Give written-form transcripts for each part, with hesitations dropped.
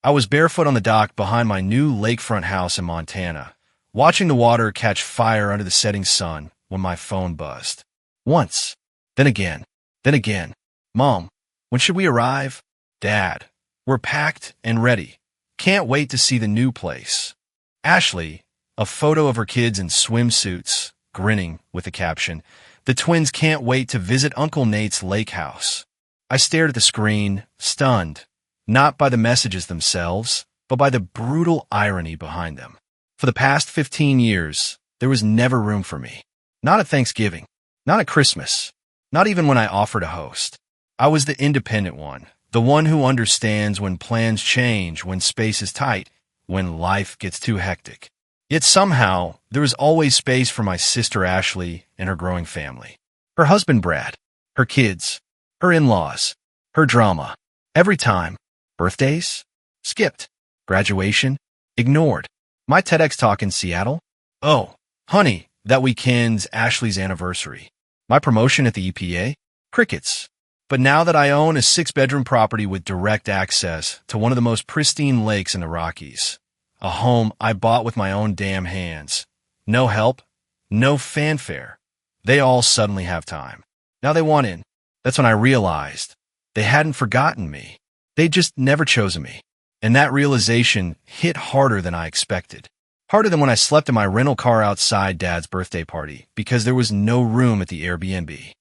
I was barefoot on the dock behind my new lakefront house in Montana, watching the water catch fire under the setting sun when my phone buzzed. Once, then again, then again. Mom, when should we arrive? Dad, we're packed and ready. Can't wait to see the new place. Ashley, a photo of her kids in swimsuits, grinning with the caption, "The twins can't wait to visit Uncle Nate's lake house." I stared at the screen, stunned, not by the messages themselves, but by the brutal irony behind them. For the past 15 years, there was never room for me. Not at Thanksgiving, not at Christmas, not even when I offered to host. I was the independent one, the one who understands when plans change, when space is tight, when life gets too hectic. Yet somehow, there was always space for my sister Ashley and her growing family. Her husband Brad, her kids, her in-laws, her drama. Every time, birthdays? Skipped. Graduation? Ignored. My TEDx talk in Seattle? Oh, honey, that weekend's Ashley's anniversary. My promotion at the EPA? Crickets. But now that I own a 6-bedroom property with direct access to one of the most pristine lakes in the Rockies, a home I bought with my own damn hands, no help, no fanfare, they all suddenly have time. Now they want in. That's when I realized they hadn't forgotten me. They'd just never chosen me. And that realization hit harder than I expected. Harder than when I slept in my rental car outside Dad's birthday party because there was no room at the Airbnb.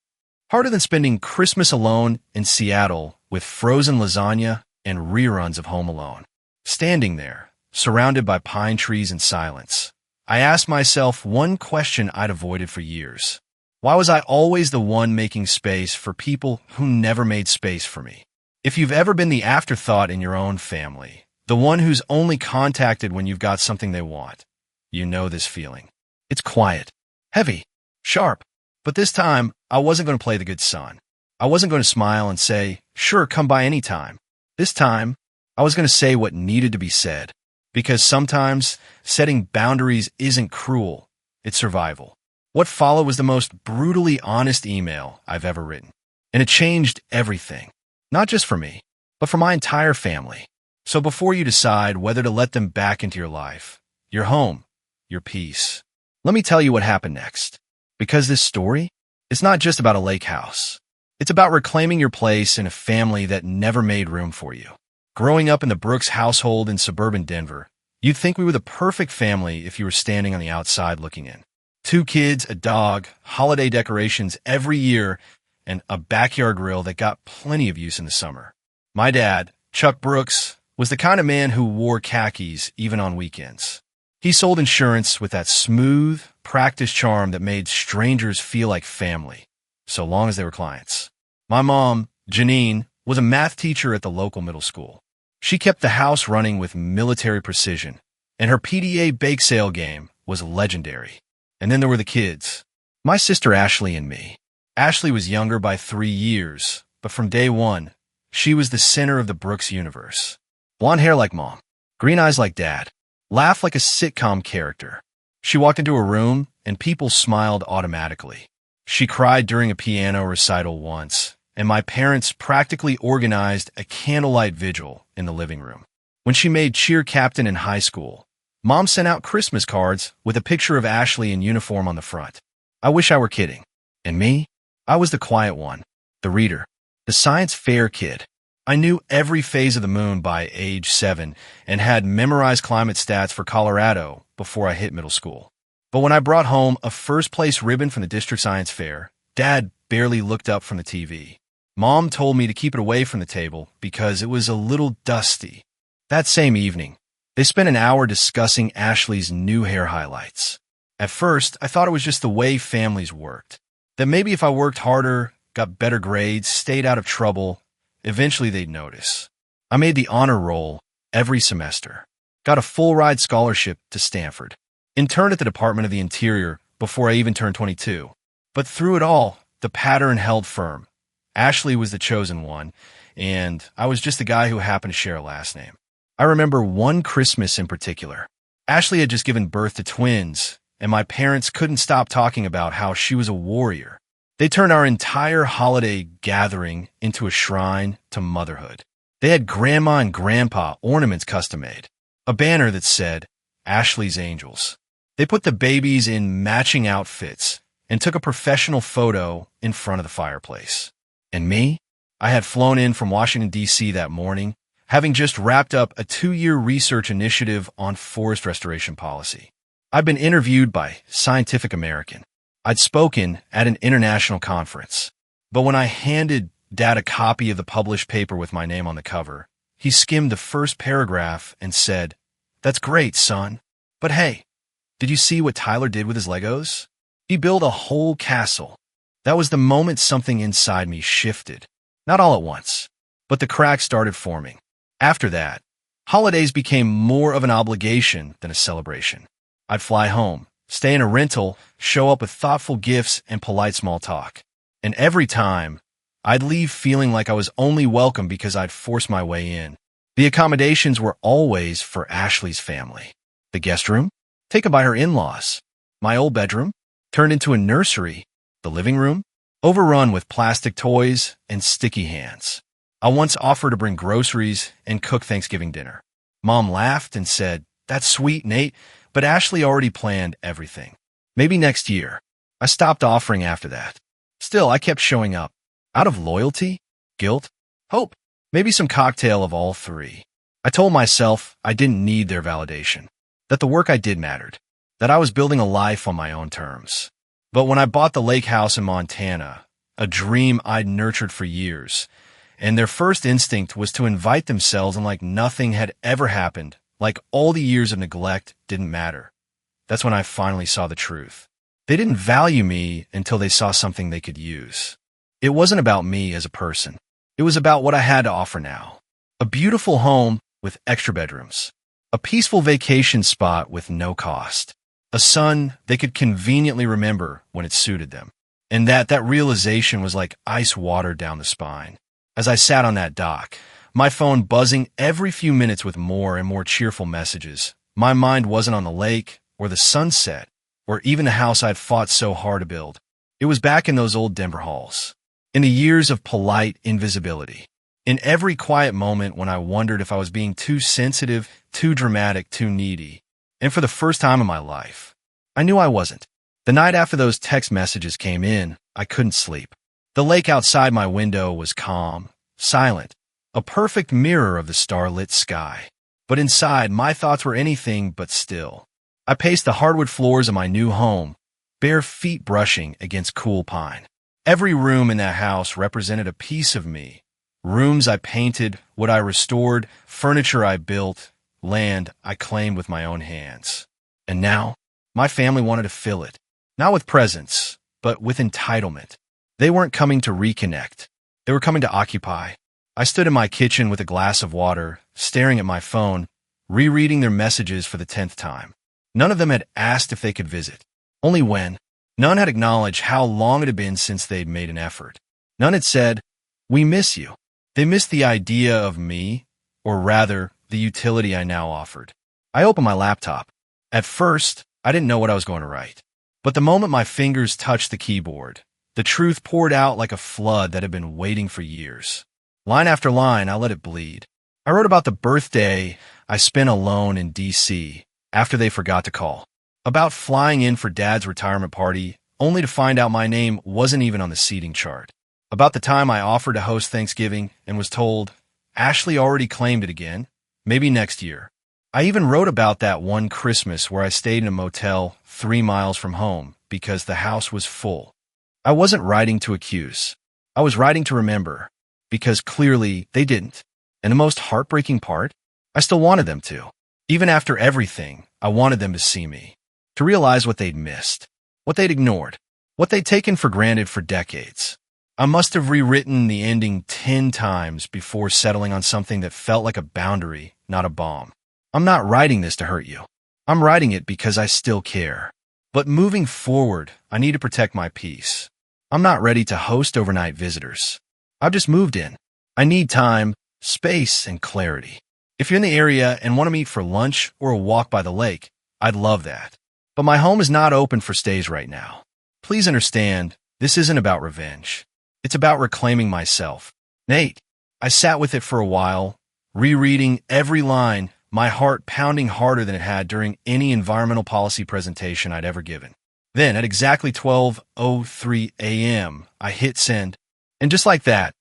Harder than spending Christmas alone in Seattle with frozen lasagna and reruns of Home Alone. Standing there, surrounded by pine trees and silence, I asked myself one question I'd avoided for years. Why was I always the one making space for people who never made space for me? If you've ever been the afterthought in your own family, the one who's only contacted when you've got something they want, you know this feeling. It's quiet, heavy, sharp. But this time, I wasn't going to play the good son. I wasn't going to smile and say, "Sure, come by anytime." This time, I was going to say what needed to be said. Because sometimes, setting boundaries isn't cruel, it's survival. What followed was the most brutally honest email I've ever written. And it changed everything. Not just for me, but for my entire family. So before you decide whether to let them back into your life, your home, your peace, let me tell you what happened next. Because this story, it's not just about a lake house. It's about reclaiming your place in a family that never made room for you. Growing up in the Brooks household in suburban Denver, you'd think we were the perfect family if you were standing on the outside looking in. 2 kids, a dog, holiday decorations every year, and a backyard grill that got plenty of use in the summer. My dad, Chuck Brooks, was the kind of man who wore khakis even on weekends. He sold insurance with that smooth, practiced charm that made strangers feel like family, so long as they were clients. My mom, Janine, was a math teacher at the local middle school. She kept the house running with military precision, and her PDA bake sale game was legendary. And then there were the kids. My sister Ashley and me. Ashley was younger by 3 years, but from day one, she was the center of the Brooks universe. Blonde hair like Mom, green eyes like Dad, laughed like a sitcom character. She walked into a room, and people smiled automatically. She cried during a piano recital once, and my parents practically organized a candlelight vigil in the living room. When she made cheer captain in high school, Mom sent out Christmas cards with a picture of Ashley in uniform on the front. I wish I were kidding. And me? I was the quiet one, the reader, the science fair kid. I knew every phase of the moon by age 7 and had memorized climate stats for Colorado before I hit middle school. But when I brought home a first-place ribbon from the district science fair, Dad barely looked up from the TV. Mom told me to keep it away from the table because it was a little dusty. That same evening, they spent an hour discussing Ashley's new hair highlights. At first, I thought it was just the way families worked. That maybe if I worked harder, got better grades, stayed out of trouble, eventually they'd notice. I made the honor roll every semester. Got a full-ride scholarship to Stanford. Interned at the Department of the Interior before I even turned 22. But through it all, the pattern held firm. Ashley was the chosen one, and I was just the guy who happened to share a last name. I remember one Christmas in particular. Ashley had just given birth to twins, and my parents couldn't stop talking about how she was a warrior. They turned our entire holiday gathering into a shrine to motherhood. They had grandma and grandpa ornaments custom made, a banner that said, Ashley's Angels. They put the babies in matching outfits and took a professional photo in front of the fireplace. And me? I had flown in from Washington, D.C. that morning, having just wrapped up a 2-year research initiative on forest restoration policy. I'd been interviewed by Scientific American. I'd spoken at an international conference. But when I handed Dad a copy of the published paper with my name on the cover, he skimmed the first paragraph and said, "That's great, son. But hey, did you see what Tyler did with his Legos? He built a whole castle." That was the moment something inside me shifted. Not all at once, but the cracks started forming. After that, holidays became more of an obligation than a celebration. I'd fly home, stay in a rental, show up with thoughtful gifts and polite small talk. And every time, I'd leave feeling like I was only welcome because I'd forced my way in. The accommodations were always for Ashley's family. The guest room? Taken by her in-laws. My old bedroom? Turned into a nursery. The living room? Overrun with plastic toys and sticky hands. I once offered to bring groceries and cook Thanksgiving dinner. Mom laughed and said, "That's sweet, Nate, but Ashley already planned everything. Maybe next year." I stopped offering after that. Still, I kept showing up. Out of loyalty, guilt, hope, maybe some cocktail of all three. I told myself I didn't need their validation, that the work I did mattered, that I was building a life on my own terms. But when I bought the lake house in Montana, a dream I'd nurtured for years, and their first instinct was to invite themselves and like nothing had ever happened, like all the years of neglect didn't matter. That's when I finally saw the truth. They didn't value me until they saw something they could use. It wasn't about me as a person. It was about what I had to offer now. A beautiful home with extra bedrooms. A peaceful vacation spot with no cost. A son they could conveniently remember when it suited them. And that realization was like ice water down the spine. As I sat on that dock, my phone buzzing every few minutes with more and more cheerful messages, my mind wasn't on the lake or the sunset or even the house I'd fought so hard to build. It was back in those old Denver halls. In the years of polite invisibility. In every quiet moment when I wondered if I was being too sensitive, too dramatic, too needy. And for the first time in my life, I knew I wasn't. The night after those text messages came in, I couldn't sleep. The lake outside my window was calm, silent, a perfect mirror of the starlit sky. But inside, my thoughts were anything but still. I paced the hardwood floors of my new home, bare feet brushing against cool pine. Every room in that house represented a piece of me. Rooms I painted, what I restored, furniture I built, land I claimed with my own hands. And now, my family wanted to fill it. Not with presents, but with entitlement. They weren't coming to reconnect. They were coming to occupy. I stood in my kitchen with a glass of water, staring at my phone, rereading their messages for the 10th time. None of them had asked if they could visit. Only when. None had acknowledged how long it had been since they'd made an effort. None had said, "We miss you." They missed the idea of me, or rather, the utility I now offered. I opened my laptop. At first, I didn't know what I was going to write. But the moment my fingers touched the keyboard, the truth poured out like a flood that had been waiting for years. Line after line, I let it bleed. I wrote about the birthday I spent alone in D.C. after they forgot to call. About flying in for Dad's retirement party, only to find out my name wasn't even on the seating chart. About the time I offered to host Thanksgiving and was told, "Ashley already claimed it again, maybe next year." I even wrote about that one Christmas where I stayed in a motel 3 miles from home because the house was full. I wasn't writing to accuse. I was writing to remember, because clearly they didn't. And the most heartbreaking part, I still wanted them to. Even after everything, I wanted them to see me. To realize what they'd missed, what they'd ignored, what they'd taken for granted for decades. I must have rewritten the ending 10 times before settling on something that felt like a boundary, not a bomb. I'm not writing this to hurt you. I'm writing it because I still care. But moving forward, I need to protect my peace. I'm not ready to host overnight visitors. I've just moved in. I need time, space, and clarity. If you're in the area and want to meet for lunch or a walk by the lake, I'd love that. But my home is not open for stays right now. Please understand, this isn't about revenge. It's about reclaiming myself. Nate, I sat with it for a while, rereading every line, my heart pounding harder than it had during any environmental policy presentation I'd ever given. Then, at exactly 12:03 a.m., I hit send, and just like that,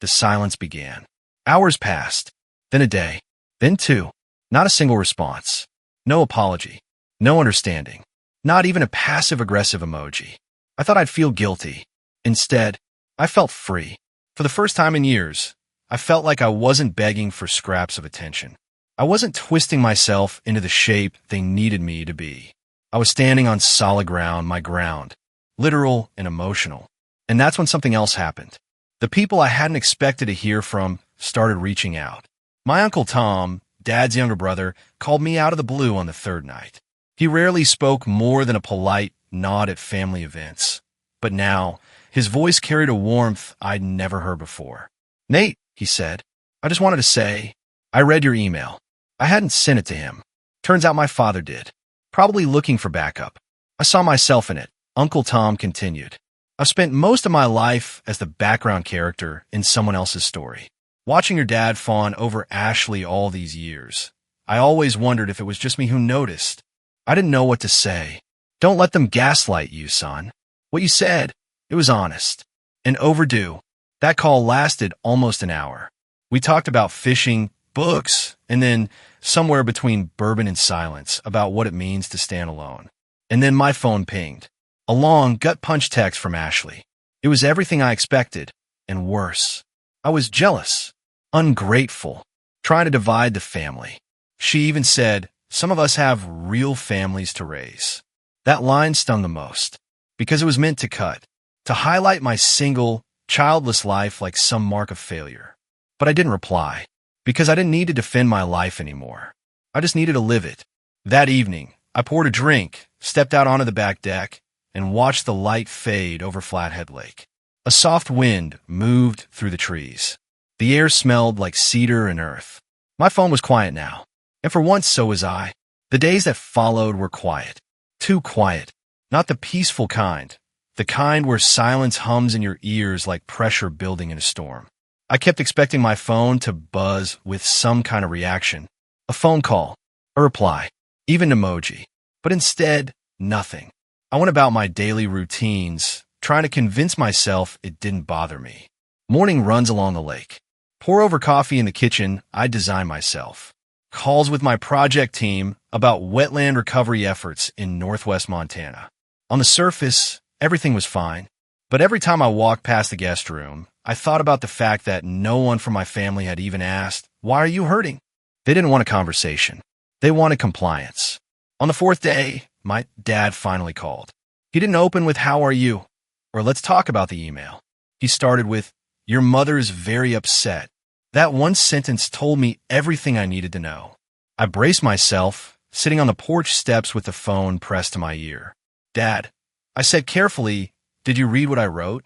the silence began. Hours passed, then a day, then two. Not a single response. No apology. No understanding. Not even a passive-aggressive emoji. I thought I'd feel guilty. Instead, I felt free. For the first time in years, I felt like I wasn't begging for scraps of attention. I wasn't twisting myself into the shape they needed me to be. I was standing on solid ground, my ground, literal and emotional. And that's when something else happened. The people I hadn't expected to hear from started reaching out. My Uncle Tom, Dad's younger brother, called me out of the blue on the third night. He rarely spoke more than a polite nod at family events. But now, his voice carried a warmth I'd never heard before. "Nate," he said, "I just wanted to say, I read your email. I hadn't sent it to him. Turns out my father did. Probably looking for backup. I saw myself in it." Uncle Tom continued. "I've spent most of my life as the background character in someone else's story. Watching your dad fawn over Ashley all these years, I always wondered if it was just me who noticed. I didn't know what to say. Don't let them gaslight you, son. What you said, it was honest. And overdue. That call lasted almost an hour. We talked about fishing, books, and then somewhere between bourbon and silence about what it means to stand alone. And then my phone pinged. A long, gut-punch text from Ashley. It was everything I expected, and worse. I was jealous, ungrateful, trying to divide the family. She even said, "Some of us have real families to raise." That line stung the most, because it was meant to cut, to highlight my single, childless life like some mark of failure. But I didn't reply, because I didn't need to defend my life anymore. I just needed to live it. That evening, I poured a drink, stepped out onto the back deck, and watched the light fade over Flathead Lake. A soft wind moved through the trees. The air smelled like cedar and earth. My phone was quiet now, and for once so was I. The days that followed were quiet. Too quiet. Not the peaceful kind. The kind where silence hums in your ears like pressure building in a storm. I kept expecting my phone to buzz with some kind of reaction. A phone call, a reply, even an emoji. But instead, nothing. I went about my daily routines, trying to convince myself it didn't bother me. Morning runs along the lake. Pour over coffee in the kitchen I design myself. Calls with my project team about wetland recovery efforts in northwest Montana. On the surface, everything was fine. But every time I walked past the guest room, I thought about the fact that no one from my family had even asked, "Why are you hurting?" They didn't want a conversation. They wanted compliance. On the fourth day, my dad finally called. He didn't open with, "How are you?" or "Let's talk about the email." He started with, "Your mother's very upset." That one sentence told me everything I needed to know. I braced myself, sitting on the porch steps with the phone pressed to my ear. "Dad," I said carefully, "did you read what I wrote?"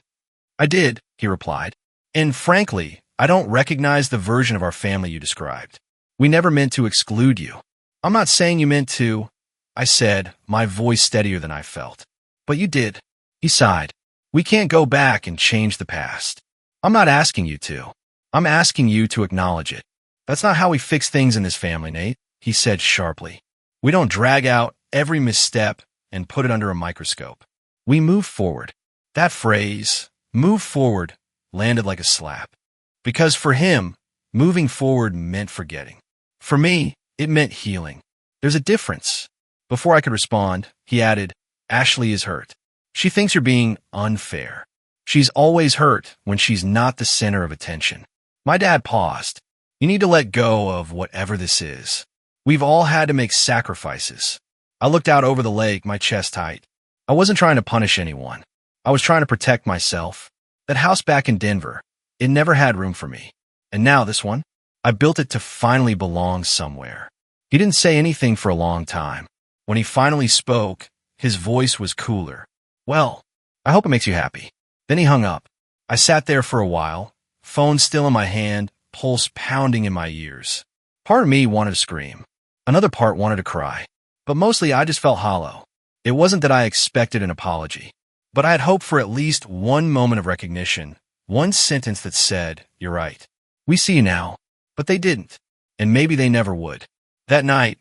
"I did," he replied. "And frankly, I don't recognize the version of our family you described. We never meant to exclude you." "I'm not saying you meant to," I said, my voice steadier than I felt. "But you did." He sighed. "We can't go back and change the past. I'm not asking you to. I'm asking you to acknowledge it. That's not how we fix things in this family, Nate," he said sharply. "We don't drag out every misstep and put it under a microscope. We move forward." That phrase, "move forward," landed like a slap. Because for him, moving forward meant forgetting. For me, it meant healing. There's a difference. Before I could respond, he added, "Ashley is hurt. She thinks you're being unfair. She's always hurt when she's not the center of attention." My dad paused. "You need to let go of whatever this is. We've all had to make sacrifices." I looked out over the lake, my chest tight. I wasn't trying to punish anyone. I was trying to protect myself. That house back in Denver, it never had room for me. And now this one, I built it to finally belong somewhere. He didn't say anything for a long time. When he finally spoke, his voice was cooler. "Well, I hope it makes you happy." Then he hung up. I sat there for a while, phone still in my hand, pulse pounding in my ears. Part of me wanted to scream. Another part wanted to cry. But mostly I just felt hollow. It wasn't that I expected an apology, but I had hoped for at least one moment of recognition, one sentence that said, "You're right." We see you now. But they didn't. And maybe they never would. That night,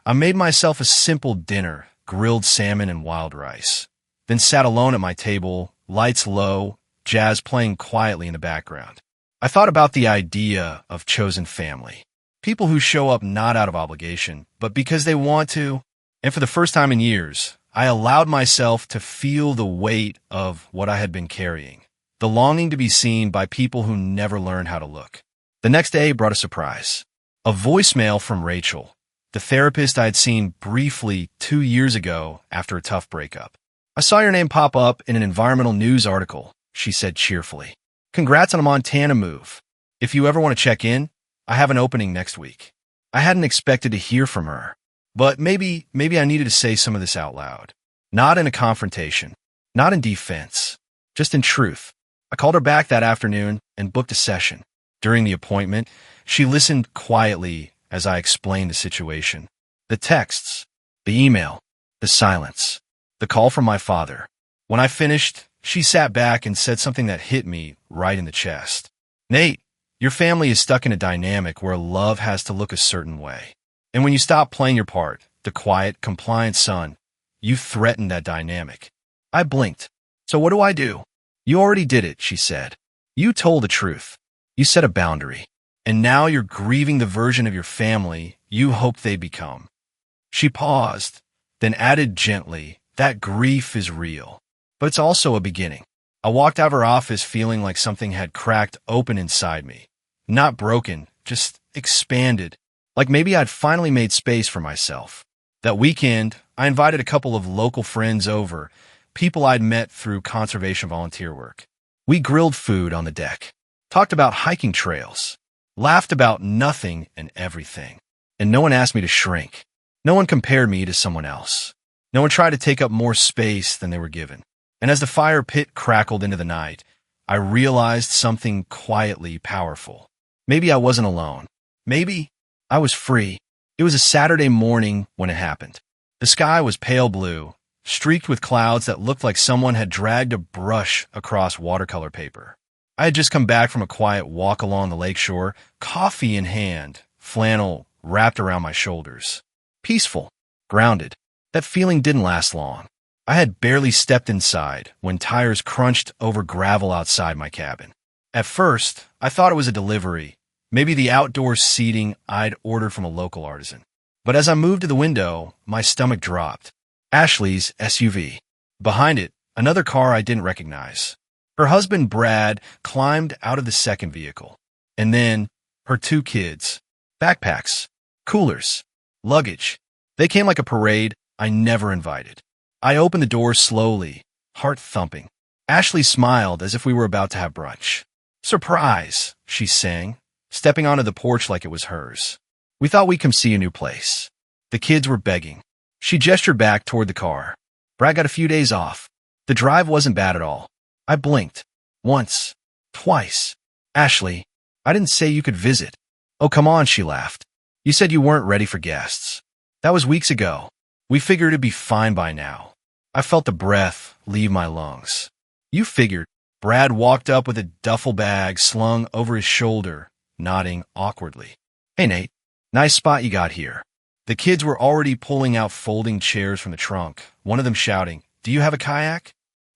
I made myself a simple dinner, grilled salmon and wild rice. Then sat alone at my table, lights low, jazz playing quietly in the background. I thought about the idea of chosen family. People who show up not out of obligation, but because they want to. And for the first time in years, I allowed myself to feel the weight of what I had been carrying. The longing to be seen by people who never learned how to look. The next day brought a surprise. A voicemail from Rachel, the therapist I had seen briefly 2 years ago after a tough breakup. I saw your name pop up in an environmental news article, she said cheerfully. Congrats on a Montana move. If you ever want to check in, I have an opening next week. I hadn't expected to hear from her, but maybe I needed to say some of this out loud. Not in a confrontation, not in defense, just in truth. I called her back that afternoon and booked a session. During the appointment, she listened quietly as I explained the situation. The texts, the email, the silence, the call from my father. When I finished, she sat back and said something that hit me right in the chest. Nate, your family is stuck in a dynamic where love has to look a certain way. And when you stop playing your part, the quiet, compliant son, you threaten that dynamic. I blinked. So what do? You already did it, she said. You told the truth. You set a boundary. And now you're grieving the version of your family you hoped they'd become. She paused, then added gently, that grief is real. But it's also a beginning. I walked out of her office feeling like something had cracked open inside me. Not broken, just expanded. Like maybe I'd finally made space for myself. That weekend, I invited a couple of local friends over, people I'd met through conservation volunteer work. We grilled food on the deck, talked about hiking trails, laughed about nothing and everything. And no one asked me to shrink. No one compared me to someone else. No one tried to take up more space than they were given. And as the fire pit crackled into the night, I realized something quietly powerful. Maybe I wasn't alone. Maybe I was free. It was a Saturday morning when it happened. The sky was pale blue, streaked with clouds that looked like someone had dragged a brush across watercolor paper. I had just come back from a quiet walk along the lakeshore, coffee in hand, flannel wrapped around my shoulders. Peaceful, grounded. That feeling didn't last long. I had barely stepped inside when tires crunched over gravel outside my cabin. At first, I thought it was a delivery, maybe the outdoor seating I'd ordered from a local artisan. But as I moved to the window, my stomach dropped. Ashley's SUV. Behind it, another car I didn't recognize. Her husband, Brad, climbed out of the second vehicle. And then, her 2 kids. Backpacks, coolers, luggage. They came like a parade I never invited. I opened the door slowly, heart thumping. Ashley smiled as if we were about to have brunch. Surprise, she sang, stepping onto the porch like it was hers. We thought we'd come see a new place. The kids were begging. She gestured back toward the car. Brad got a few days off. The drive wasn't bad at all. I blinked. Once. Twice. Ashley, I didn't say you could visit. Oh, come on, she laughed. You said you weren't ready for guests. That was weeks ago. We figured it'd be fine by now. I felt the breath leave my lungs. You figured. Brad walked up with a duffel bag slung over his shoulder, nodding awkwardly. Hey, Nate. Nice spot you got here. The kids were already pulling out folding chairs from the trunk, one of them shouting, Do you have a kayak?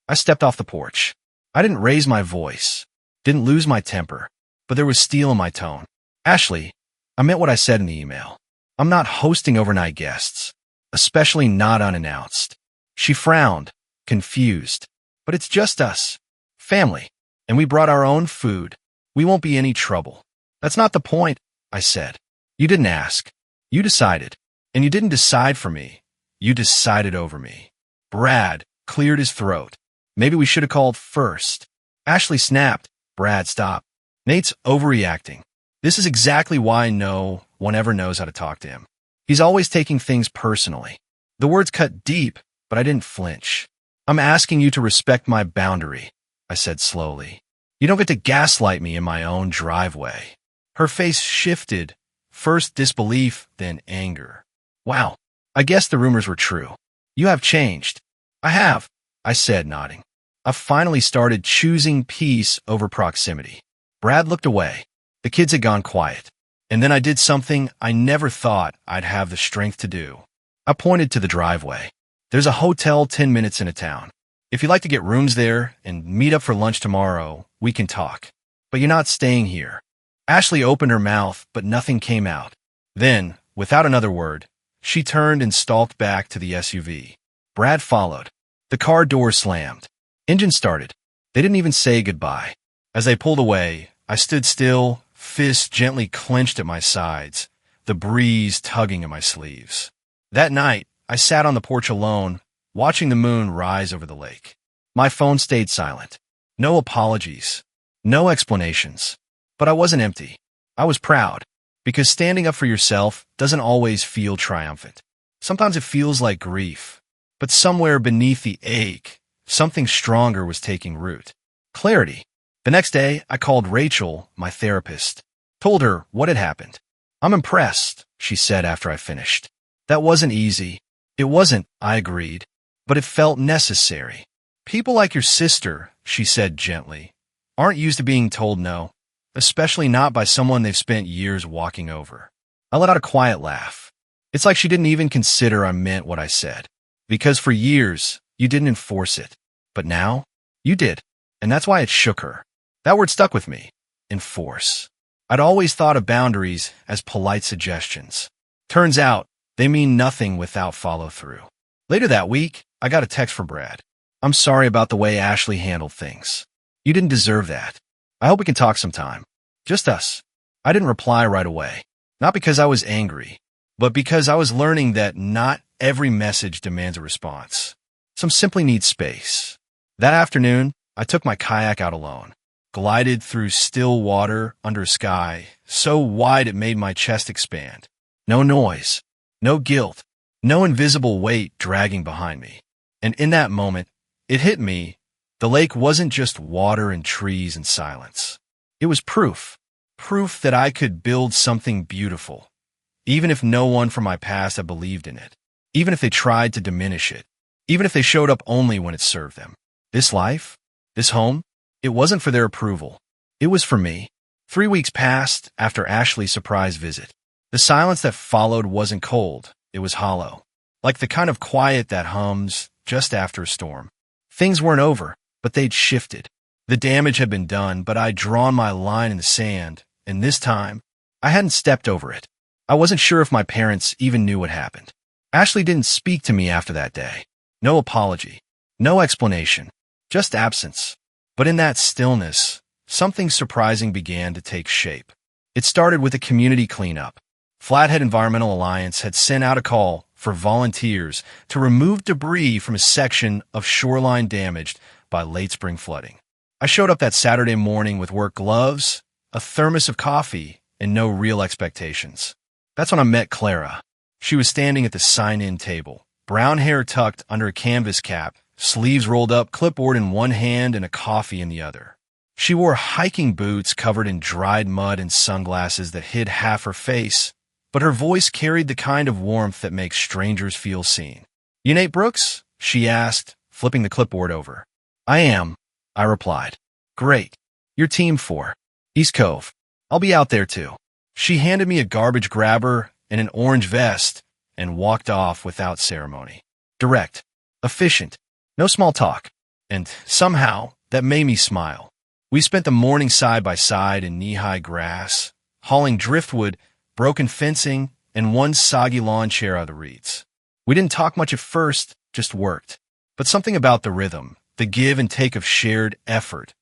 I stepped off the porch. I didn't raise my voice, didn't lose my temper, but there was steel in my tone. Ashley, I meant what I said in the email. I'm not hosting overnight guests, especially not unannounced. She frowned, confused. But it's just us. Family. And we brought our own food. We won't be any trouble. That's not the point, I said. You didn't ask. You decided. And you didn't decide for me. You decided over me. Brad cleared his throat. Maybe we should have called first. Ashley snapped. Brad, stop. Nate's overreacting. This is exactly why no one ever knows how to talk to him. He's always taking things personally. The words cut deep, but I didn't flinch. I'm asking you to respect my boundary, I said slowly. You don't get to gaslight me in my own driveway. Her face shifted, first disbelief, then anger. Wow, I guess the rumors were true. You have changed. I have, I said, nodding. I've finally started choosing peace over proximity. Brad looked away. The kids had gone quiet. And then I did something I never thought I'd have the strength to do. I pointed to the driveway. There's a hotel 10 minutes into town. If you'd like to get rooms there and meet up for lunch tomorrow, we can talk. But you're not staying here. Ashley opened her mouth, but nothing came out. Then, without another word, she turned and stalked back to the SUV. Brad followed. The car door slammed. Engine started. They didn't even say goodbye. As they pulled away, I stood still, fists gently clenched at my sides, the breeze tugging at my sleeves. That night, I sat on the porch alone, watching the moon rise over the lake. My phone stayed silent. No apologies. No explanations. But I wasn't empty. I was proud. Because standing up for yourself doesn't always feel triumphant. Sometimes it feels like grief. But somewhere beneath the ache, something stronger was taking root. Clarity. The next day, I called Rachel, my therapist. Told her what had happened. I'm impressed, she said after I finished. That wasn't easy. It wasn't, I agreed. But it felt necessary. People like your sister, she said gently, aren't used to being told no, especially not by someone they've spent years walking over. I let out a quiet laugh. It's like she didn't even consider I meant what I said. Because for years, you didn't enforce it. But now, you did. And that's why it shook her. That word stuck with me. Enforce. I'd always thought of boundaries as polite suggestions. Turns out, they mean nothing without follow-through. Later that week, I got a text from Brad. I'm sorry about the way Ashley handled things. You didn't deserve that. I hope we can talk sometime. Just us. I didn't reply right away. Not because I was angry, but because I was learning that not every message demands a response. Some simply need space. That afternoon, I took my kayak out alone, glided through still water under a sky so wide it made my chest expand. No noise, no guilt, no invisible weight dragging behind me. And in that moment, it hit me. The lake wasn't just water and trees and silence. It was proof. Proof that I could build something beautiful, even if no one from my past had believed in it, even if they tried to diminish it, even if they showed up only when it served them. This life, this home, it wasn't for their approval. It was for me. 3 weeks passed after Ashley's surprise visit. The silence that followed wasn't cold. It was hollow, like the kind of quiet that hums just after a storm. Things weren't over, but they'd shifted. The damage had been done, but I'd drawn my line in the sand, and this time, I hadn't stepped over it. I wasn't sure if my parents even knew what happened. Ashley didn't speak to me after that day. No apology, no explanation, just absence. But in that stillness, something surprising began to take shape. It started with a community cleanup. Flathead Environmental Alliance had sent out a call for volunteers to remove debris from a section of shoreline damaged by late spring flooding. I showed up that Saturday morning with work gloves, a thermos of coffee, and no real expectations. That's when I met Clara. She was standing at the sign-in table, brown hair tucked under a canvas cap, sleeves rolled up, clipboard in one hand and a coffee in the other. She wore hiking boots covered in dried mud and sunglasses that hid half her face, but her voice carried the kind of warmth that makes strangers feel seen. "You Nate Brooks?" she asked, flipping the clipboard over. "I am," I replied. "Great. Your team for East Cove. I'll be out there too." She handed me a garbage grabber and an orange vest and walked off without ceremony. Direct. Efficient. No small talk. And somehow, that made me smile. We spent the morning side by side in knee-high grass, hauling driftwood, broken fencing, and one soggy lawn chair out of the reeds. We didn't talk much at first, just worked. But something about the rhythm, the give and take of shared effort,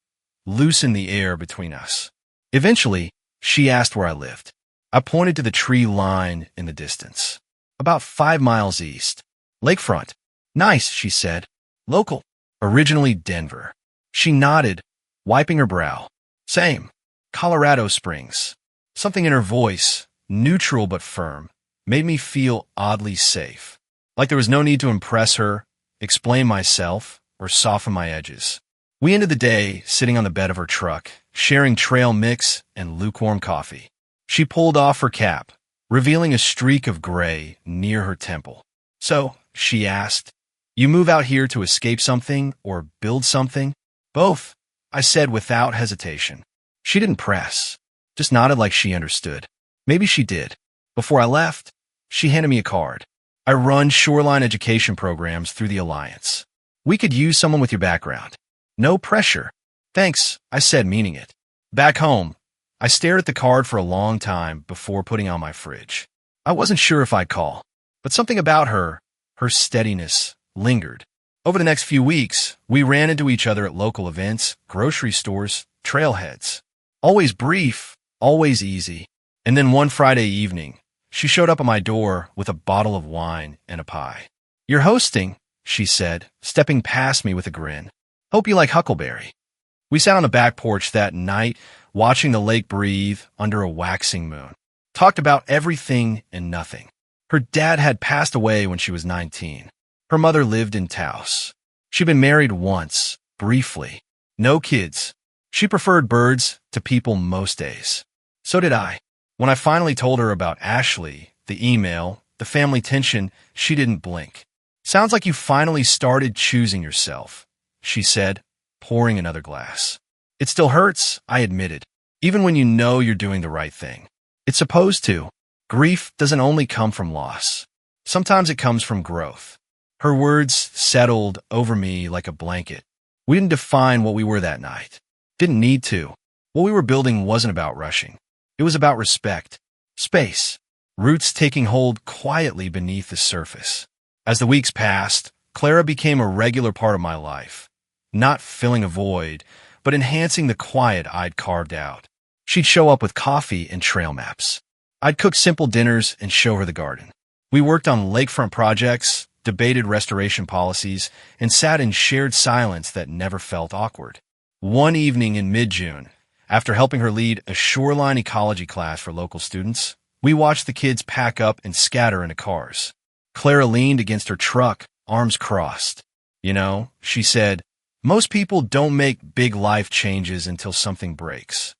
loosened the air between us. Eventually, she asked where I lived. I pointed to the tree line in the distance. About 5 miles east. Lakefront. "Nice," she said. "Local. Originally Denver." She nodded, wiping her brow. "Same. Colorado Springs." Something in her voice, neutral but firm, made me feel oddly safe. Like there was no need to impress her, explain myself, or soften my edges. We ended the day sitting on the bed of her truck, sharing trail mix and lukewarm coffee. She pulled off her cap, revealing a streak of gray near her temple. "So," she asked, "you move out here to escape something or build something?" "Both," I said without hesitation. She didn't press. just nodded like she understood. Maybe she did. Before I left, she handed me a card. I run shoreline education programs through the Alliance. We could use someone with your background. No pressure. Thanks, I said, meaning it. Back home, I stared at the card for a long time before putting it on my fridge. I wasn't sure if I'd call, but something about her steadiness, lingered. Over the next few weeks, we ran into each other at local events, grocery stores, trailheads. Always brief, always easy. And then one Friday evening, she showed up at my door with a bottle of wine and a pie. "You're hosting," she said, stepping past me with a grin. "Hope you like huckleberry." We sat on the back porch that night, watching the lake breathe under a waxing moon. Talked about everything and nothing. Her dad had passed away when she was 19. Her mother lived in Taos. She'd been married once, briefly. No kids. She preferred birds to people most days. So did I. When I finally told her about Ashley, the email, the family tension, she didn't blink. "Sounds like you finally started choosing yourself," she said, pouring another glass. "It still hurts," I admitted, "even when you know you're doing the right thing. It's supposed to. Grief doesn't only come from loss. Sometimes it comes from growth." Her words settled over me like a blanket. We didn't define what we were that night. Didn't need to. What we were building wasn't about rushing. It was about respect. Space. Roots taking hold quietly beneath the surface. As the weeks passed, Clara became a regular part of my life. Not filling a void, but enhancing the quiet I'd carved out. She'd show up with coffee and trail maps. I'd cook simple dinners and show her the garden. We worked on lakefront projects, debated restoration policies, and sat in shared silence that never felt awkward. One evening in mid-June, after helping her lead a shoreline ecology class for local students, we watched the kids pack up and scatter into cars. Clara leaned against her truck, arms crossed. "You know," she said, "most people don't make big life changes until something breaks."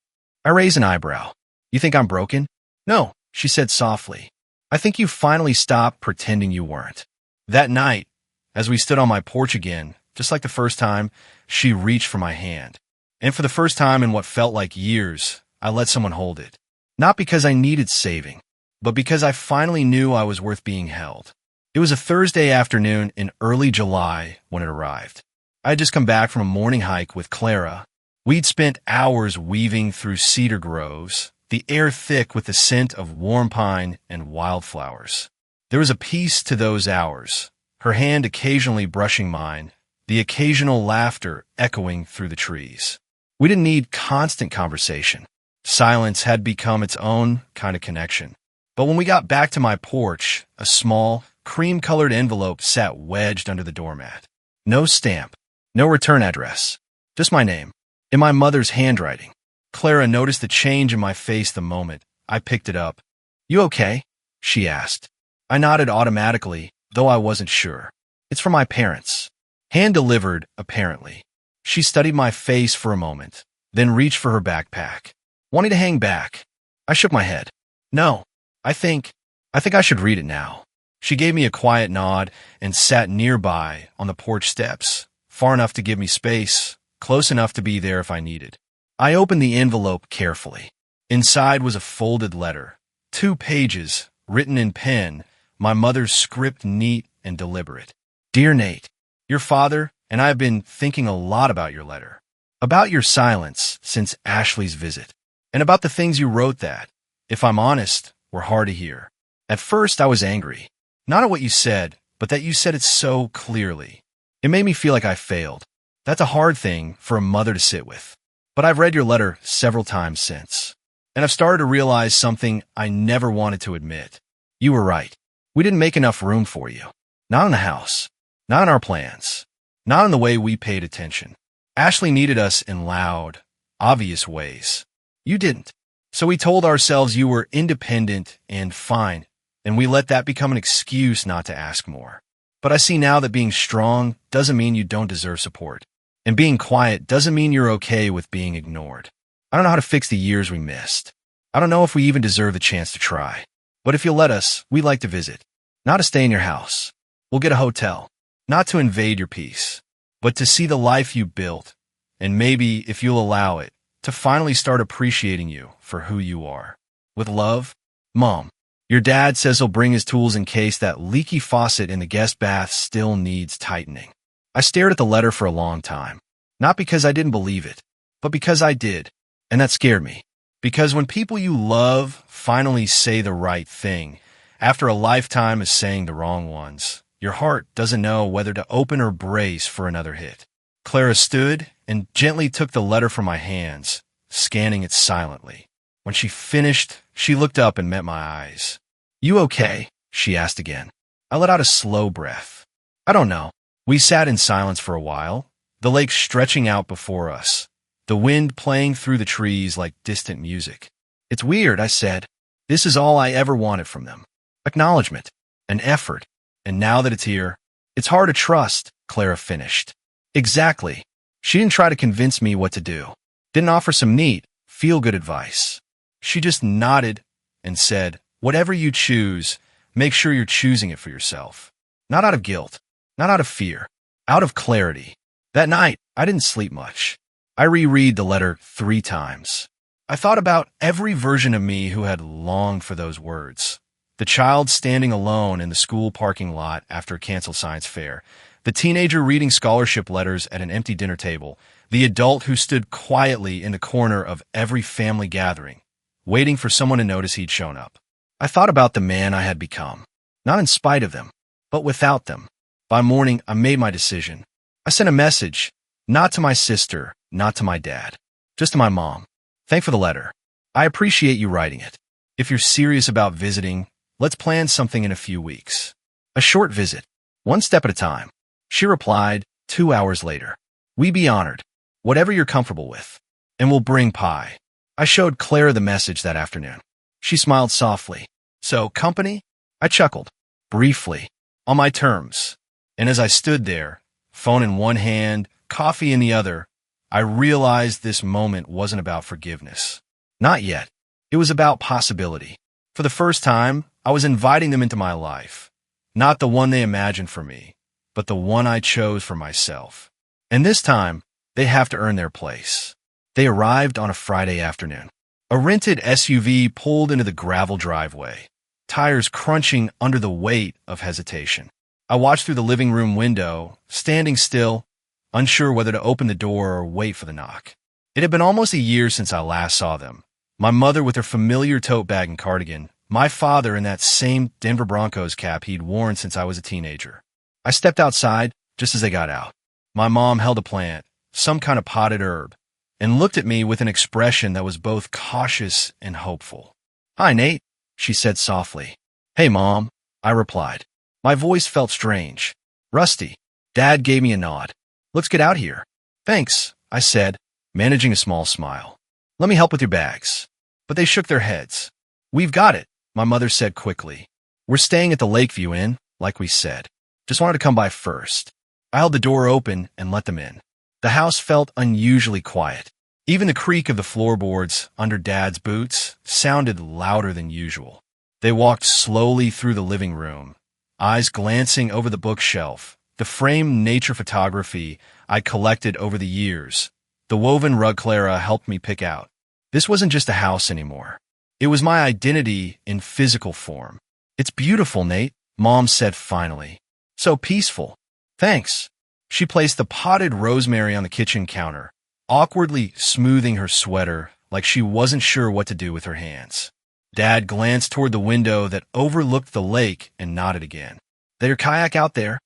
I raised an eyebrow. "You think I'm broken?" "No," she said softly. "I think you finally stopped pretending you weren't." That night, as we stood on my porch again, just like the first time, she reached for my hand. And for the first time in what felt like years, I let someone hold it. Not because I needed saving, but because I finally knew I was worth being held. It was a Thursday afternoon in early July when it arrived. I had just come back from a morning hike with Clara. We'd spent hours weaving through cedar groves, the air thick with the scent of warm pine and wildflowers. There was a peace to those hours, her hand occasionally brushing mine, the occasional laughter echoing through the trees. We didn't need constant conversation. Silence had become its own kind of connection. But when we got back to my porch, a small, cream-colored envelope sat wedged under the doormat. No stamp, no return address, just my name, in my mother's handwriting. Clara noticed the change in my face the moment I picked it up. "You okay?" she asked. I nodded automatically, though I wasn't sure. "It's from my parents." Hand-delivered, apparently. She studied my face for a moment, then reached for her backpack, wanting to hang back. I shook my head. "No, I think I should read it now." She gave me a quiet nod and sat nearby on the porch steps, far enough to give me space, close enough to be there if I needed. I opened the envelope carefully. Inside was a folded letter, 2 pages, written in pen, my mother's script neat and deliberate. "Dear Nate, your father and I have been thinking a lot about your letter, about your silence since Ashley's visit, and about the things you wrote that, if I'm honest, were hard to hear. At first, I was angry, not at what you said, but that you said it so clearly. It made me feel like I failed. That's a hard thing for a mother to sit with. But I've read your letter several times since, and I've started to realize something I never wanted to admit. You were right. We didn't make enough room for you. Not in the house. Not in our plans. Not in the way we paid attention. Ashley needed us in loud, obvious ways. You didn't. So we told ourselves you were independent and fine, and we let that become an excuse not to ask more. But I see now that being strong doesn't mean you don't deserve support. And being quiet doesn't mean you're okay with being ignored. I don't know how to fix the years we missed. I don't know if we even deserve the chance to try. But if you'll let us, we'd like to visit. Not to stay in your house. We'll get a hotel. Not to invade your peace, but to see the life you built. And maybe, if you'll allow it, to finally start appreciating you for who you are. With love, Mom. Your dad says he'll bring his tools in case that leaky faucet in the guest bath still needs tightening. I stared at the letter for a long time. Not because I didn't believe it, but because I did. And that scared me. Because when people you love finally say the right thing, after a lifetime of saying the wrong ones, your heart doesn't know whether to open or brace for another hit. Clara stood and gently took the letter from my hands, scanning it silently. When she finished, she looked up and met my eyes. "You okay?" she asked again. I let out a slow breath. "I don't know." We sat in silence for a while, the lake stretching out before us, the wind playing through the trees like distant music. "It's weird," I said. "This is all I ever wanted from them. Acknowledgement, an effort, and now that it's here, it's hard to trust," Clara finished. Exactly. She didn't try to convince me what to do. Didn't offer some neat, feel-good advice. She just nodded and said, "Whatever you choose, make sure you're choosing it for yourself. Not out of guilt, not out of fear, out of clarity." That night, I didn't sleep much. I reread the letter 3 times. I thought about every version of me who had longed for those words. The child standing alone in the school parking lot after a canceled science fair. The teenager reading scholarship letters at an empty dinner table. The adult who stood quietly in the corner of every family gathering, waiting for someone to notice he'd shown up. I thought about the man I had become, not in spite of them, but without them. By morning, I made my decision. I sent a message, not to my sister, not to my dad, just to my mom. "Thanks for the letter. I appreciate you writing it. If you're serious about visiting, let's plan something in a few weeks. A short visit, one step at a time." She replied 2 hours later. "We be honored. Whatever you're comfortable with. And we'll bring pie." I showed Clara the message that afternoon. She smiled softly. "So, company?" I chuckled. Briefly. On my terms. And as I stood there, phone in one hand, coffee in the other, I realized this moment wasn't about forgiveness. Not yet. It was about possibility. For the first time, I was inviting them into my life. Not the one they imagined for me, but the one I chose for myself. And this time, they have to earn their place. They arrived on a Friday afternoon. A rented SUV pulled into the gravel driveway, tires crunching under the weight of hesitation. I watched through the living room window, standing still, unsure whether to open the door or wait for the knock. It had been almost a year since I last saw them. My mother with her familiar tote bag and cardigan, my father in that same Denver Broncos cap he'd worn since I was a teenager. I stepped outside just as they got out. My mom held a plant, some kind of potted herb, and looked at me with an expression that was both cautious and hopeful. "Hi, Nate," she said softly. "Hey, Mom," I replied. My voice felt strange. "Rusty." Dad gave me a nod. "Let's get out here." "Thanks," I said, managing a small smile. "Let me help with your bags." But they shook their heads. "We've got it," my mother said quickly. "We're staying at the Lakeview Inn, like we said. Just wanted to come by first." I held the door open and let them in. The house felt unusually quiet. Even the creak of the floorboards under Dad's boots sounded louder than usual. They walked slowly through the living room, eyes glancing over the bookshelf, the framed nature photography I collected over the years. The woven rug Clara helped me pick out. This wasn't just a house anymore. It was my identity in physical form. "It's beautiful, Nate," Mom said finally. "So peaceful." "Thanks." She placed the potted rosemary on the kitchen counter, awkwardly smoothing her sweater like she wasn't sure what to do with her hands. Dad glanced toward the window that overlooked the lake and nodded again. "That your kayak out there?"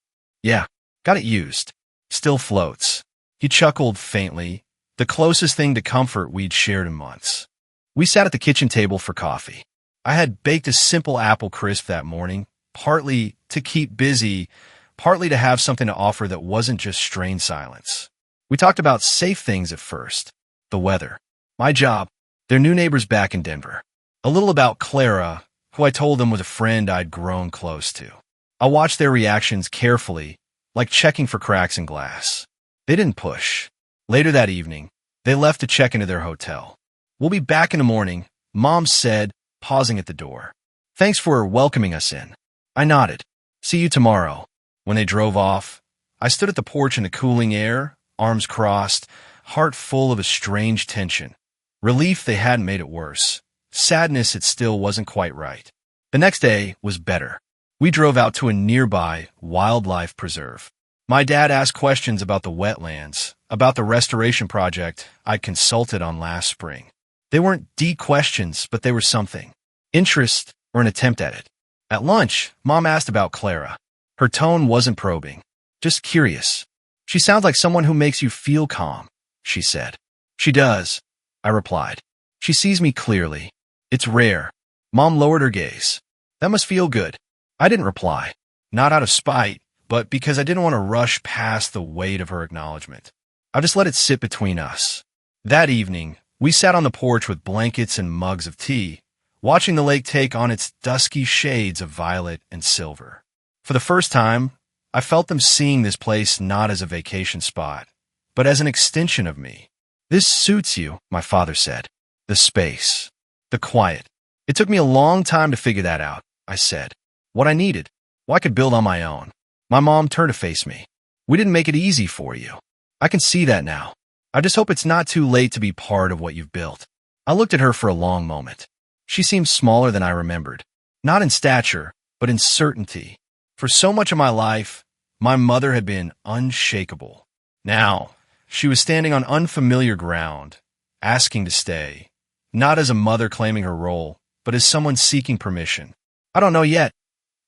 "Yeah, got it used. Still floats." He chuckled faintly, the closest thing to comfort we'd shared in months. We sat at the kitchen table for coffee. I had baked a simple apple crisp that morning, partly to keep busy, partly to have something to offer that wasn't just strained silence. We talked about safe things at first. The weather, my job, their new neighbors back in Denver. A little about Clara, who I told them was a friend I'd grown close to. I watched their reactions carefully, like checking for cracks in glass. They didn't push. Later that evening, they left to check into their hotel. "We'll be back in the morning," Mom said, pausing at the door. "Thanks for welcoming us in." I nodded. "See you tomorrow." When they drove off, I stood at the porch in the cooling air, arms crossed, heart full of a strange tension. Relief they hadn't made it worse. Sadness it still wasn't quite right. The next day was better. We drove out to a nearby wildlife preserve. My dad asked questions about the wetlands, about the restoration project I'd consulted on last spring. They weren't deep questions, but they were something. Interest or an attempt at it. At lunch, Mom asked about Clara. Her tone wasn't probing, just curious. She sounds like someone who makes you feel calm, she said. She does, I replied. She sees me clearly. It's rare. Mom lowered her gaze. That must feel good. I didn't reply, not out of spite, but because I didn't want to rush past the weight of her acknowledgement. I just let it sit between us. That evening, we sat on the porch with blankets and mugs of tea, watching the lake take on its dusky shades of violet and silver. For the first time, I felt them seeing this place not as a vacation spot, but as an extension of me. This suits you, my father said. The space. The quiet. It took me a long time to figure that out, I said. What I needed. Well, I could build on my own. My mom turned to face me. We didn't make it easy for you. I can see that now. I just hope it's not too late to be part of what you've built. I looked at her for a long moment. She seemed smaller than I remembered. Not in stature, but in certainty. For so much of my life, my mother had been unshakable. Now, she was standing on unfamiliar ground, asking to stay. Not as a mother claiming her role, but as someone seeking permission. I don't know yet,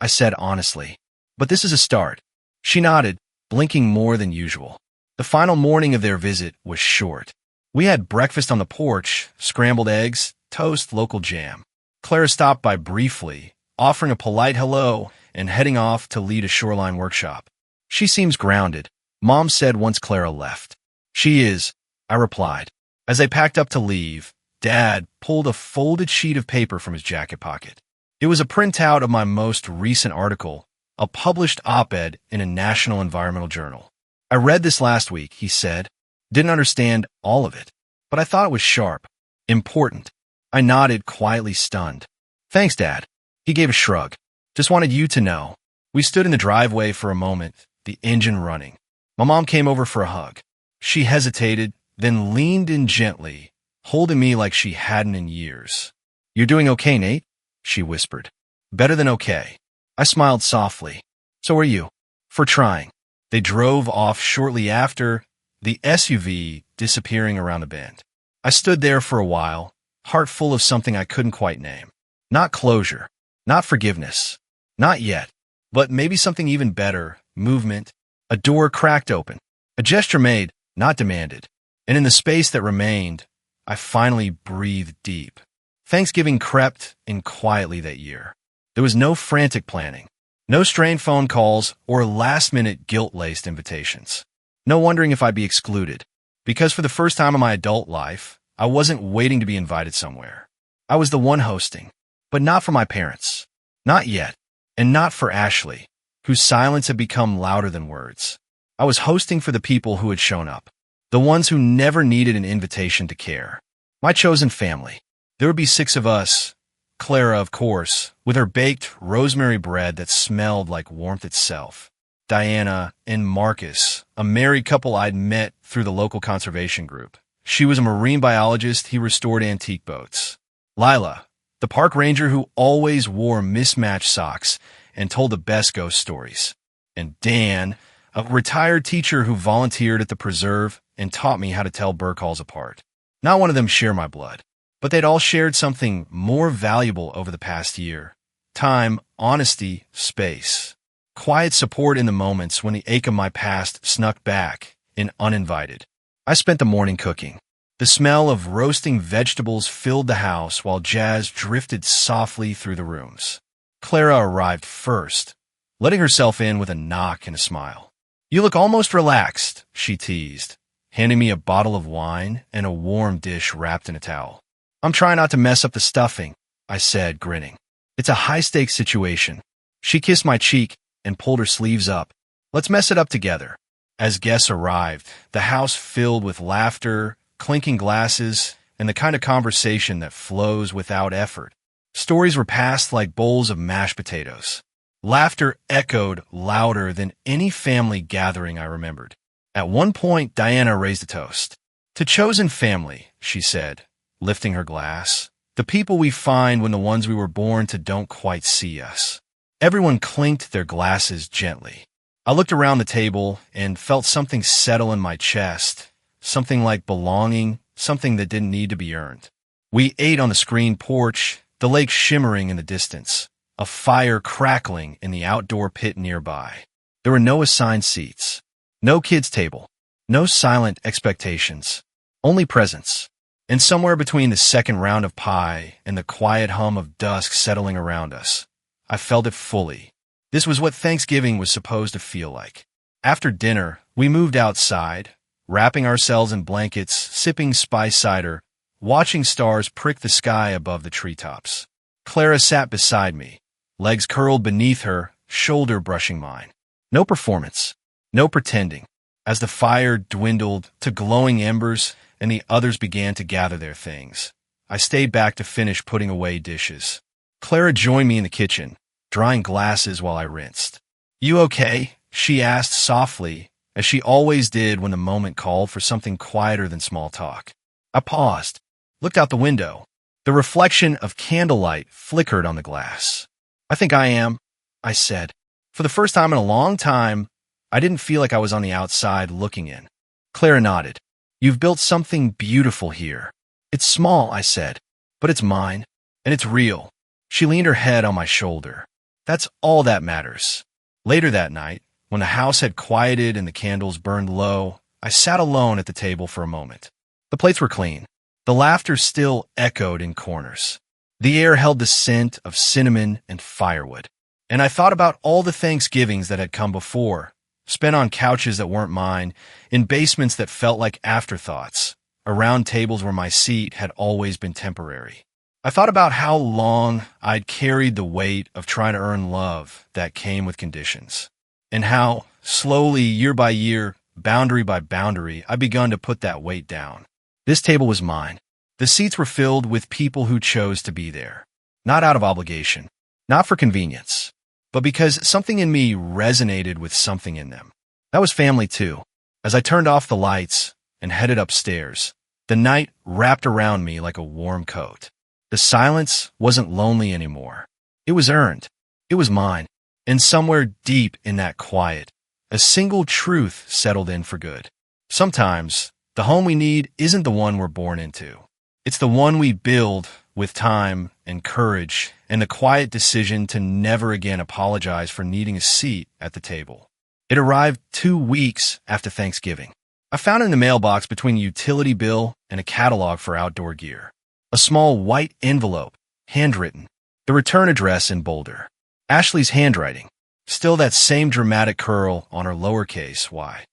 I said honestly. But this is a start. She nodded, blinking more than usual. The final morning of their visit was short. We had breakfast on the porch, scrambled eggs, toast, local jam. Clara stopped by briefly, offering a polite hello and heading off to lead a shoreline workshop. She seems grounded, Mom said once Clara left. She is, I replied. As they packed up to leave, Dad pulled a folded sheet of paper from his jacket pocket. It was a printout of my most recent article, a published op-ed in a national environmental journal. I read this last week, he said. Didn't understand all of it, but I thought it was sharp, important. I nodded, quietly stunned. Thanks, Dad. He gave a shrug. Just wanted you to know. We stood in the driveway for a moment, the engine running. My mom came over for a hug. She hesitated, then leaned in gently, holding me like she hadn't in years. You're doing okay, Nate? She whispered. Better than okay. I smiled softly. So are you. For trying. They drove off shortly after, the SUV disappearing around the bend. I stood there for a while, heart full of something I couldn't quite name. Not closure, not forgiveness, not yet, but maybe something even better, movement. A door cracked open, a gesture made, not demanded, and in the space that remained, I finally breathed deep. Thanksgiving crept in quietly that year. There was no frantic planning, no strained phone calls or last-minute guilt-laced invitations. No wondering if I'd be excluded, because for the first time in my adult life, I wasn't waiting to be invited somewhere. I was the one hosting, but not for my parents. Not yet, and not for Ashley, whose silence had become louder than words. I was hosting for the people who had shown up, the ones who never needed an invitation to care. My chosen family. There would be 6 of us. Clara, of course, with her baked rosemary bread that smelled like warmth itself. Diana and Marcus, a married couple I'd met through the local conservation group. She was a marine biologist, he restored antique boats. Lila, the park ranger who always wore mismatched socks and told the best ghost stories. And Dan, a retired teacher who volunteered at the preserve and taught me how to tell burr calls apart. Not one of them share my blood, but they'd all shared something more valuable over the past year. Time, honesty, space. Quiet support in the moments when the ache of my past snuck back in uninvited. I spent the morning cooking. The smell of roasting vegetables filled the house while jazz drifted softly through the rooms. Clara arrived first, letting herself in with a knock and a smile. You look almost relaxed, she teased, handing me a bottle of wine and a warm dish wrapped in a towel. I'm trying not to mess up the stuffing, I said, grinning. It's a high-stakes situation. She kissed my cheek and pulled her sleeves up. Let's mess it up together. As guests arrived, the house filled with laughter, clinking glasses, and the kind of conversation that flows without effort. Stories were passed like bowls of mashed potatoes. Laughter echoed louder than any family gathering I remembered. At one point, Diana raised a toast. To chosen family, she said, lifting her glass. The people we find when the ones we were born to don't quite see us. Everyone clinked their glasses gently. I looked around the table and felt something settle in my chest, something like belonging, something that didn't need to be earned. We ate on the screened porch, the lake shimmering in the distance, a fire crackling in the outdoor pit nearby. There were no assigned seats, no kids' table, no silent expectations, only presence. And somewhere between the second round of pie and the quiet hum of dusk settling around us, I felt it fully. This was what Thanksgiving was supposed to feel like. After dinner, we moved outside, wrapping ourselves in blankets, sipping spice cider, watching stars prick the sky above the treetops. Clara sat beside me, legs curled beneath her, shoulder brushing mine. No performance, no pretending. As the fire dwindled to glowing embers and the others began to gather their things, I stayed back to finish putting away dishes. Clara joined me in the kitchen, drying glasses while I rinsed. "You okay?" she asked softly, as she always did when the moment called for something quieter than small talk. I paused, looked out the window. The reflection of candlelight flickered on the glass. "I think I am," I said. For the first time in a long time, I didn't feel like I was on the outside looking in. Clara nodded. "You've built something beautiful here. It's small," I said, "but it's mine, and it's real." She leaned her head on my shoulder. "That's all that matters." Later that night, when the house had quieted and the candles burned low, I sat alone at the table for a moment. The plates were clean. The laughter still echoed in corners. The air held the scent of cinnamon and firewood. And I thought about all the Thanksgivings that had come before, spent on couches that weren't mine, in basements that felt like afterthoughts, around tables where my seat had always been temporary. I thought about how long I'd carried the weight of trying to earn love that came with conditions, and how, slowly, year by year, boundary by boundary, I'd begun to put that weight down. This table was mine. The seats were filled with people who chose to be there, not out of obligation, not for convenience, but because something in me resonated with something in them. That was family too. As I turned off the lights and headed upstairs, the night wrapped around me like a warm coat. The silence wasn't lonely anymore. It was earned. It was mine. And somewhere deep in that quiet, a single truth settled in for good. Sometimes, the home we need isn't the one we're born into. It's the one we build with time and courage and the quiet decision to never again apologize for needing a seat at the table. It arrived 2 weeks after Thanksgiving. I found it in the mailbox between a utility bill and a catalog for outdoor gear. A small white envelope, handwritten, the return address in bolder. Ashley's handwriting, still that same dramatic curl on her lowercase y.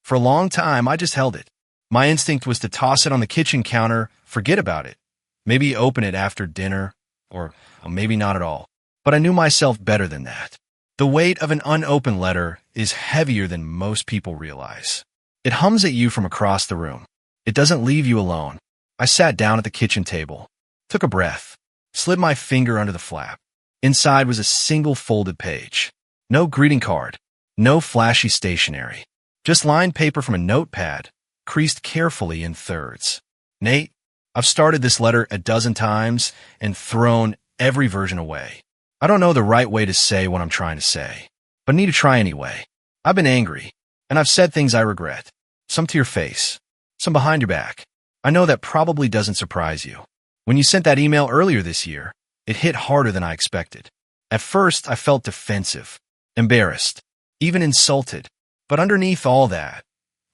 For a long time, I just held it. My instinct was to toss it on the kitchen counter, forget about it, maybe open it after dinner, or maybe not at all. But I knew myself better than that. The weight of an unopened letter is heavier than most people realize. It hums at you from across the room. It doesn't leave you alone. I sat down at the kitchen table, took a breath, slid my finger under the flap. Inside was a single folded page. No greeting card, no flashy stationery, just lined paper from a notepad, creased carefully in thirds. "Nate, I've started this letter a dozen times and thrown every version away. I don't know the right way to say what I'm trying to say, but need to try anyway. I've been angry, and I've said things I regret. Some to your face, some behind your back. I know that probably doesn't surprise you. When you sent that email earlier this year, it hit harder than I expected. At first, I felt defensive, embarrassed, even insulted. But underneath all that,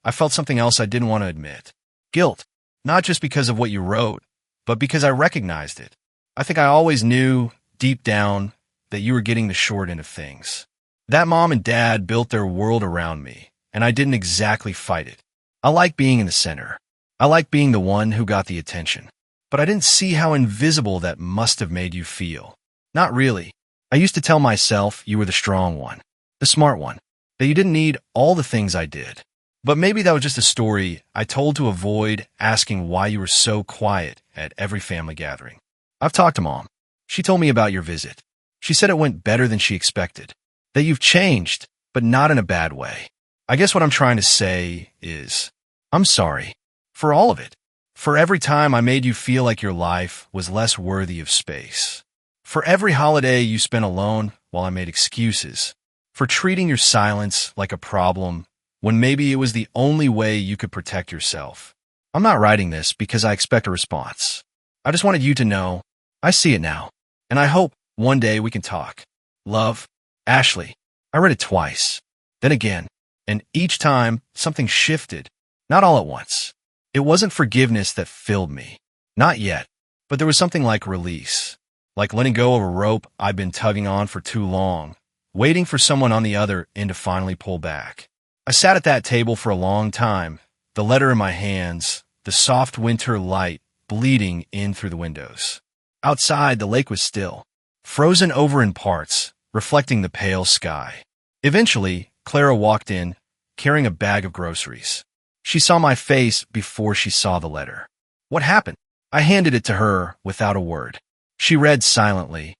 I felt something else I didn't want to admit. Guilt, not just because of what you wrote, but because I recognized it. I think I always knew, deep down, that you were getting the short end of things. That mom and dad built their world around me, and I didn't exactly fight it. I like being in the center. I like being the one who got the attention. But I didn't see how invisible that must have made you feel. Not really. I used to tell myself you were the strong one, the smart one, that you didn't need all the things I did. But maybe that was just a story I told to avoid asking why you were so quiet at every family gathering. I've talked to Mom. She told me about your visit. She said it went better than she expected, that you've changed, but not in a bad way. I guess what I'm trying to say is, I'm sorry for all of it, For every time I made you feel like your life was less worthy of space. For every holiday you spent alone while I made excuses. For treating your silence like a problem when maybe it was the only way you could protect yourself. I'm not writing this because I expect a response. I just wanted you to know I see it now, and I hope one day we can talk. Love, Ashley. I read it twice, then again, and each time something shifted, not all at once. It wasn't forgiveness that filled me. Not yet, but there was something like release, like letting go of a rope I'd been tugging on for too long, waiting for someone on the other end to finally pull back. I sat at that table for a long time, the letter in my hands, the soft winter light bleeding in through the windows. Outside, the lake was still, frozen over in parts, reflecting the pale sky. Eventually, Clara walked in, carrying a bag of groceries. She saw my face before she saw the letter. What happened? I handed it to her without a word. She read silently,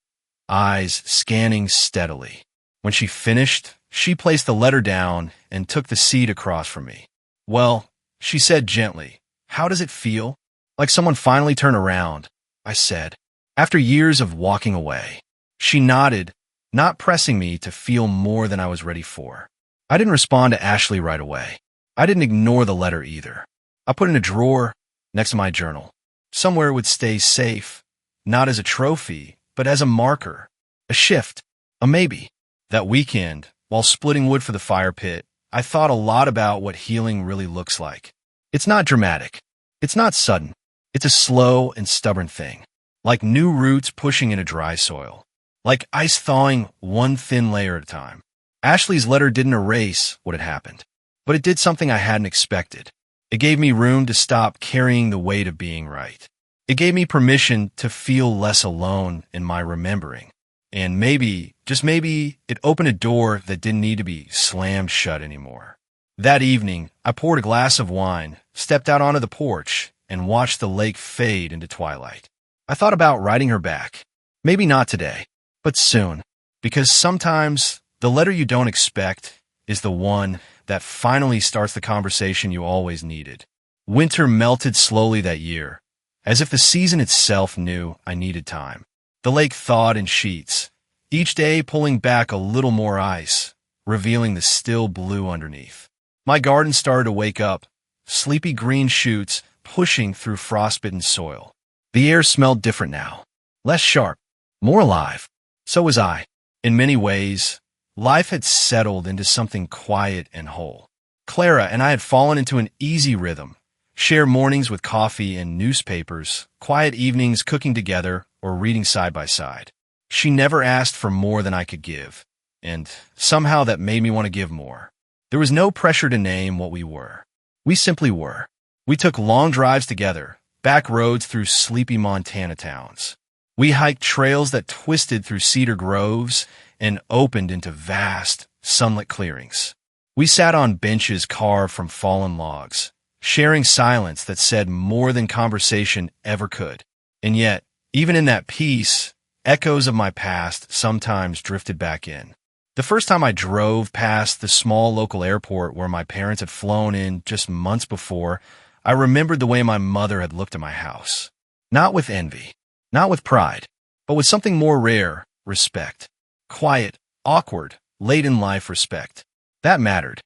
eyes scanning steadily. When she finished, she placed the letter down and took the seat across from me. Well, she said gently, how does it feel? Like someone finally turned around, I said, after years of walking away. She nodded, not pressing me to feel more than I was ready for. I didn't respond to Ashley right away. I didn't ignore the letter either. I put it in a drawer next to my journal. Somewhere it would stay safe, not as a trophy, but as a marker, a shift, a maybe. That weekend, while splitting wood for the fire pit, I thought a lot about what healing really looks like. It's not dramatic. It's not sudden. It's a slow and stubborn thing, like new roots pushing into dry soil, like ice thawing one thin layer at a time. Ashley's letter didn't erase what had happened, but it did something I hadn't expected. It gave me room to stop carrying the weight of being right. It gave me permission to feel less alone in my remembering. And maybe, just maybe, it opened a door that didn't need to be slammed shut anymore. That evening, I poured a glass of wine, stepped out onto the porch, and watched the lake fade into twilight. I thought about writing her back. Maybe not today, but soon. Because sometimes the letter you don't expect is the one that finally starts the conversation you always needed. Winter melted slowly that year, as if the season itself knew I needed time. The lake thawed in sheets, each day pulling back a little more ice, revealing the still blue underneath. My garden started to wake up, sleepy green shoots pushing through frostbitten soil. The air smelled different now, less sharp, more alive. So was I. In many ways, life had settled into something quiet and whole. Clara and I had fallen into an easy rhythm, share mornings with coffee and newspapers, quiet evenings cooking together or reading side by side. She never asked for more than I could give, and somehow that made me want to give more. There was no pressure to name what we were. We simply were. We took long drives together, back roads through sleepy Montana towns. We hiked trails that twisted through cedar groves and opened into vast, sunlit clearings. We sat on benches carved from fallen logs, sharing silence that said more than conversation ever could. And yet, even in that peace, echoes of my past sometimes drifted back in. The first time I drove past the small local airport where my parents had flown in just months before, I remembered the way my mother had looked at my house. Not with envy, not with pride, but with something more rare, respect. Quiet, awkward, late-in-life respect. That mattered.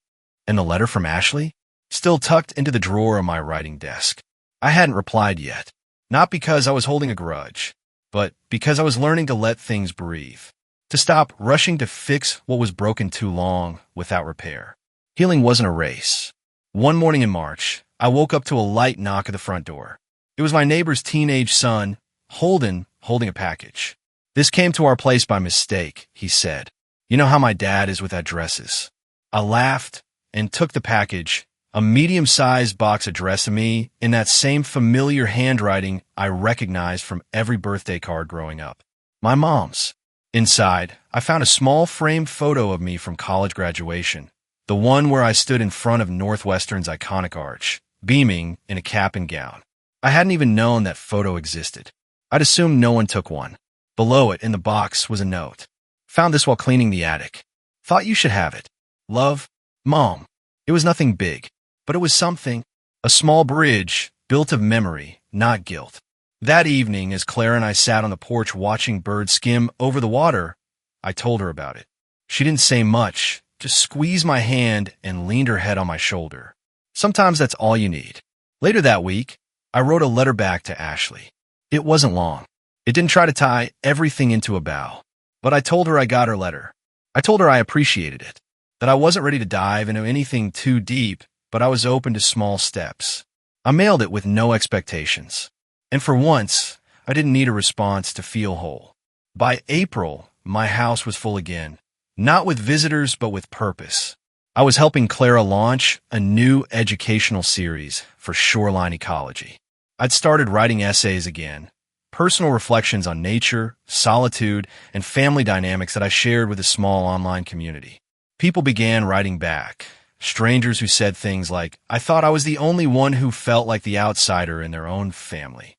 And the letter from Ashley? Still tucked into the drawer of my writing desk. I hadn't replied yet. Not because I was holding a grudge, but because I was learning to let things breathe. To stop rushing to fix what was broken too long without repair. Healing wasn't a race. One morning in March, I woke up to a light knock at the front door. It was my neighbor's teenage son, Holden, holding a package. "This came to our place by mistake," he said. "You know how my dad is with addresses." I laughed and took the package, a medium-sized box addressed to me in that same familiar handwriting I recognized from every birthday card growing up. My mom's. Inside, I found a small framed photo of me from college graduation, the one where I stood in front of Northwestern's iconic arch, beaming in a cap and gown. I hadn't even known that photo existed. I'd assumed no one took one. Below it, in the box, was a note. "Found this while cleaning the attic. Thought you should have it. Love, Mom." It was nothing big, but it was something. A small bridge, built of memory, not guilt. That evening, as Claire and I sat on the porch watching birds skim over the water, I told her about it. She didn't say much, just squeezed my hand and leaned her head on my shoulder. Sometimes that's all you need. Later that week, I wrote a letter back to Ashley. It wasn't long. It didn't try to tie everything into a bow. But I told her I got her letter. I told her I appreciated it, that I wasn't ready to dive into anything too deep, but I was open to small steps. I mailed it with no expectations. And for once, I didn't need a response to feel whole. By April, my house was full again, not with visitors, but with purpose. I was helping Clara launch a new educational series for shoreline ecology. I'd started writing essays again, personal reflections on nature, solitude, and family dynamics that I shared with a small online community. People began writing back, strangers who said things like, "I thought I was the only one who felt like the outsider in their own family."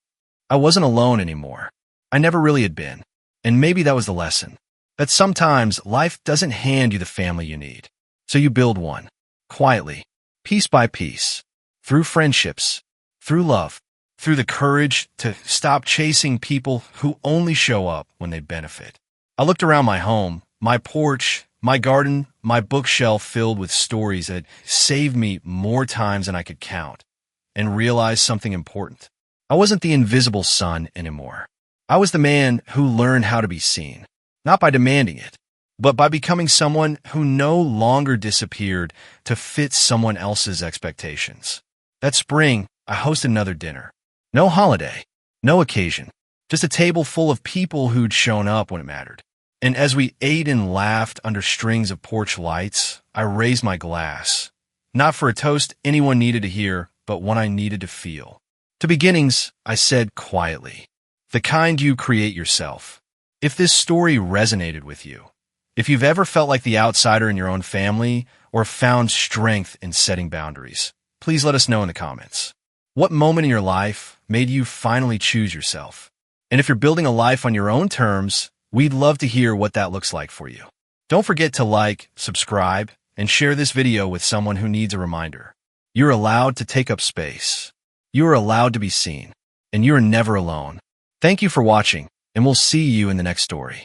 I wasn't alone anymore. I never really had been. And maybe that was the lesson, that sometimes life doesn't hand you the family you need. So you build one, quietly, piece by piece, through friendships, through love, through the courage to stop chasing people who only show up when they benefit. I looked around my home, my porch, my garden, my bookshelf filled with stories that saved me more times than I could count, and realized something important. I wasn't the invisible son anymore. I was the man who learned how to be seen, not by demanding it, but by becoming someone who no longer disappeared to fit someone else's expectations. That spring, I hosted another dinner. No holiday, no occasion, just a table full of people who'd shown up when it mattered. And as we ate and laughed under strings of porch lights, I raised my glass, not for a toast anyone needed to hear, but one I needed to feel. To beginnings, I said quietly, the kind you create yourself. If this story resonated with you, if you've ever felt like the outsider in your own family or found strength in setting boundaries, please let us know in the comments. What moment in your life made you finally choose yourself? And if you're building a life on your own terms, we'd love to hear what that looks like for you. Don't forget to like, subscribe, and share this video with someone who needs a reminder. You're allowed to take up space. You are allowed to be seen, and you are never alone. Thank you for watching, and we'll see you in the next story.